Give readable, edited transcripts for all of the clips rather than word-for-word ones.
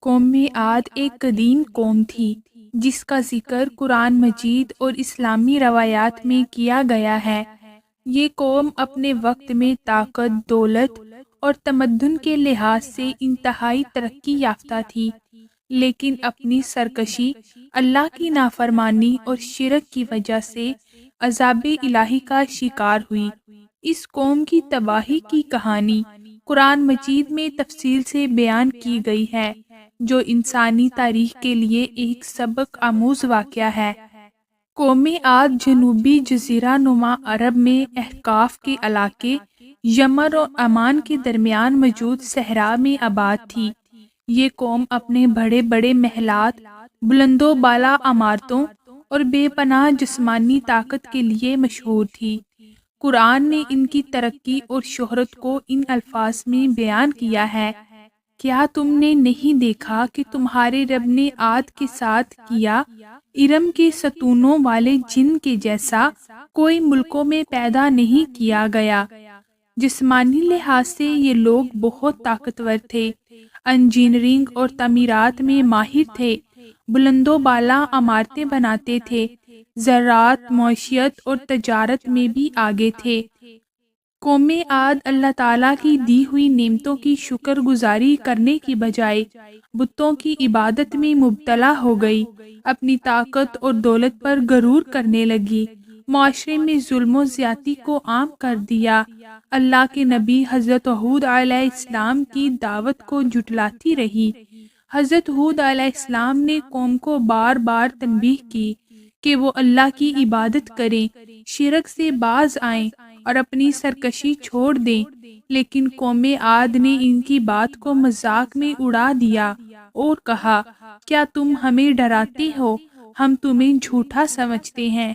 قوم عاد ایک قدیم قوم تھی جس کا ذکر قرآن مجید اور اسلامی روایات میں کیا گیا ہے۔ یہ قوم اپنے وقت میں طاقت، دولت اور تمدن کے لحاظ سے انتہائی ترقی یافتہ تھی، لیکن اپنی سرکشی، اللہ کی نافرمانی اور شرک کی وجہ سے عذاب الہی کا شکار ہوئی۔ اس قوم کی تباہی کی کہانی قرآن مجید میں تفصیل سے بیان کی گئی ہے، جو انسانی تاریخ کے لیے ایک سبق آموز واقعہ ہے۔ قوم عاد جنوبی جزیرہ نما عرب میں احقاف کے علاقے یمن اور عمان کے درمیان موجود صحرا میں آباد تھی۔ یہ قوم اپنے بڑے بڑے محلات، بلند و بالا عمارتوں اور بے پناہ جسمانی طاقت کے لیے مشہور تھی۔ قرآن نے ان کی ترقی اور شہرت کو ان الفاظ میں بیان کیا ہے: کیا تم نے نہیں دیکھا کہ تمہارے رب نے عاد کے ساتھ کیا؟ ارم کے ستونوں والے جن کے جیسا کوئی ملکوں میں پیدا نہیں کیا گیا۔ جسمانی لحاظ سے یہ لوگ بہت طاقتور تھے، انجینئرنگ اور تعمیرات میں ماہر تھے، بلند و بالا عمارتیں بناتے تھے، زراعت، معیشت اور تجارت میں بھی آگے تھے۔ قوم عاد اللہ تعالیٰ کی دی ہوئی نعمتوں کی شکر گزاری کرنے کی بجائے بتوں کی عبادت میں مبتلا ہو گئی، اپنی طاقت اور دولت پر غرور کرنے لگی، معاشرے میں ظلم و زیادتی کو عام کر دیا، اللہ کے نبی حضرت ہود علیہ السلام کی دعوت کو جھٹلاتی رہی۔ حضرت ہود علیہ السلام نے قوم کو بار بار تنبیہ کی کہ وہ اللہ کی عبادت کریں، شرک سے باز آئیں اور اپنی سرکشی چھوڑ دیں، لیکن قوم عاد نے ان کی بات کو مذاق میں اڑا دیا اور کہا: کیا تم ہمیں ڈراتے ہو؟ ہم تمہیں جھوٹا سمجھتے ہیں۔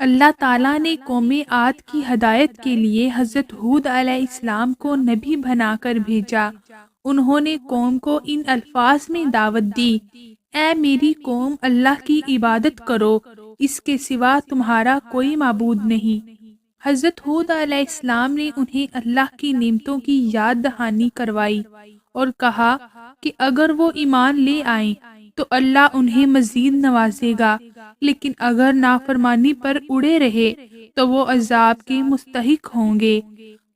اللہ تعالیٰ نے قوم عاد کی ہدایت کے لیے حضرت ہود علیہ السلام کو نبی بنا کر بھیجا۔ انہوں نے قوم کو ان الفاظ میں دعوت دی: اے میری قوم، اللہ کی عبادت کرو، اس کے سوا تمہارا کوئی معبود نہیں۔ حضرت ہود علیہ السلام نے انہیں اللہ کی نعمتوں کی یاد دہانی کروائی اور کہا کہ اگر وہ ایمان لے آئیں تو اللہ انہیں مزید نوازے گا، لیکن اگر نافرمانی پر اڑے رہے تو وہ عذاب کے مستحق ہوں گے۔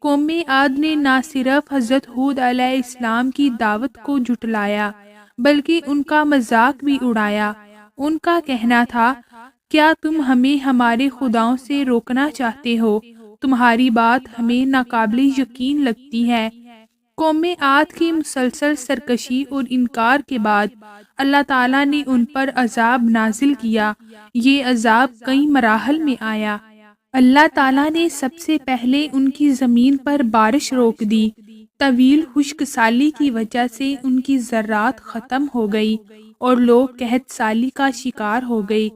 قوم عاد نے نہ صرف حضرت ہود علیہ السلام کی دعوت کو جھٹلایا بلکہ ان کا مذاق بھی اڑایا۔ ان کا کہنا تھا: کیا تم ہمیں ہمارے خداؤں سے روکنا چاہتے ہو؟ تمہاری بات ہمیں ناقابل یقین لگتی ہے۔ قوم عاد کی مسلسل سرکشی اور انکار کے بعد اللہ تعالیٰ نے ان پر عذاب نازل کیا۔ یہ عذاب کئی مراحل میں آیا۔ اللہ تعالیٰ نے سب سے پہلے ان کی زمین پر بارش روک دی۔ طویل خشک سالی کی وجہ سے ان کی زراعت ختم ہو گئی اور لوگ قحط سالی کا شکار ہو گئے۔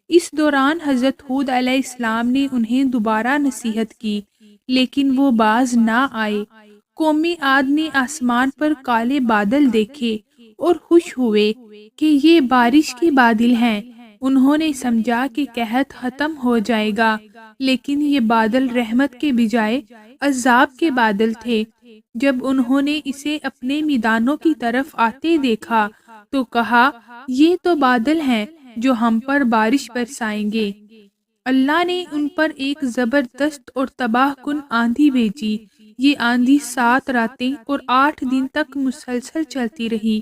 اس دوران حضرت ہود علیہ السلام نے انہیں دوبارہ نصیحت کی، لیکن وہ باز نہ آئے۔ قوم عاد نے آسمان پر کالے بادل دیکھے اور خوش ہوئے کہ یہ بارش کے بادل ہیں۔ انہوں نے سمجھا کہ قحط ختم ہو جائے گا، لیکن یہ بادل رحمت کے بجائے عذاب کے بادل تھے۔ جب انہوں نے اسے اپنے میدانوں کی طرف آتے دیکھا تو کہا: یہ تو بادل ہیں جو ہم پر بارش برسائیں گے۔ اللہ نے ان پر ایک زبردست اور تباہ کن آندھی بھیجی۔ یہ آندھی 7 راتیں اور 8 دن تک مسلسل چلتی رہی،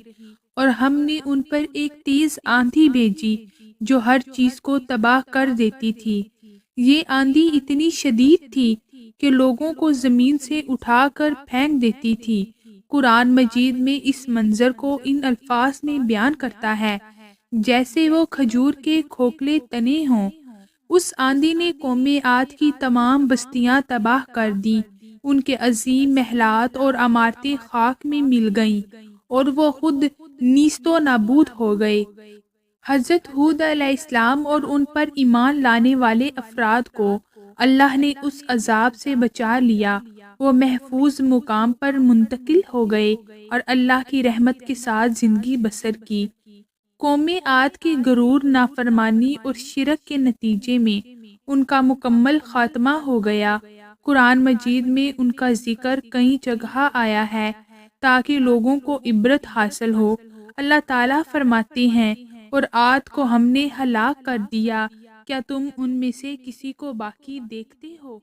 اور ہم نے ان پر ایک تیز آندھی بھیجی جو ہر چیز کو تباہ کر دیتی تھی۔ یہ آندھی اتنی شدید تھی کہ لوگوں کو زمین سے اٹھا کر پھینک دیتی تھی۔ قرآن مجید میں اس منظر کو ان الفاظ میں بیان کرتا ہے: جیسے وہ کھجور کے کھوکھلے تنے ہوں۔ اس آندھی نے قوم عاد کی تمام بستیاں تباہ کر دیں، ان کے عظیم محلات اور عمارتیں خاک میں مل گئیں اور وہ خود نیست و نابود ہو گئے۔ حضرت ہود علیہ السلام اور ان پر ایمان لانے والے افراد کو اللہ نے اس عذاب سے بچا لیا۔ وہ محفوظ مقام پر منتقل ہو گئے اور اللہ کی رحمت کے ساتھ زندگی بسر کی۔ قوم عاد کی غرور، نافرمانی اور شرک کے نتیجے میں ان کا مکمل خاتمہ ہو گیا۔ قرآن مجید میں ان کا ذکر کئی جگہ آیا ہے تاکہ لوگوں کو عبرت حاصل ہو۔ اللہ تعالیٰ فرماتے ہیں اور عاد کو ہم نے ہلاک کر دیا، کیا تم ان میں سے کسی کو باقی دیکھتے ہو؟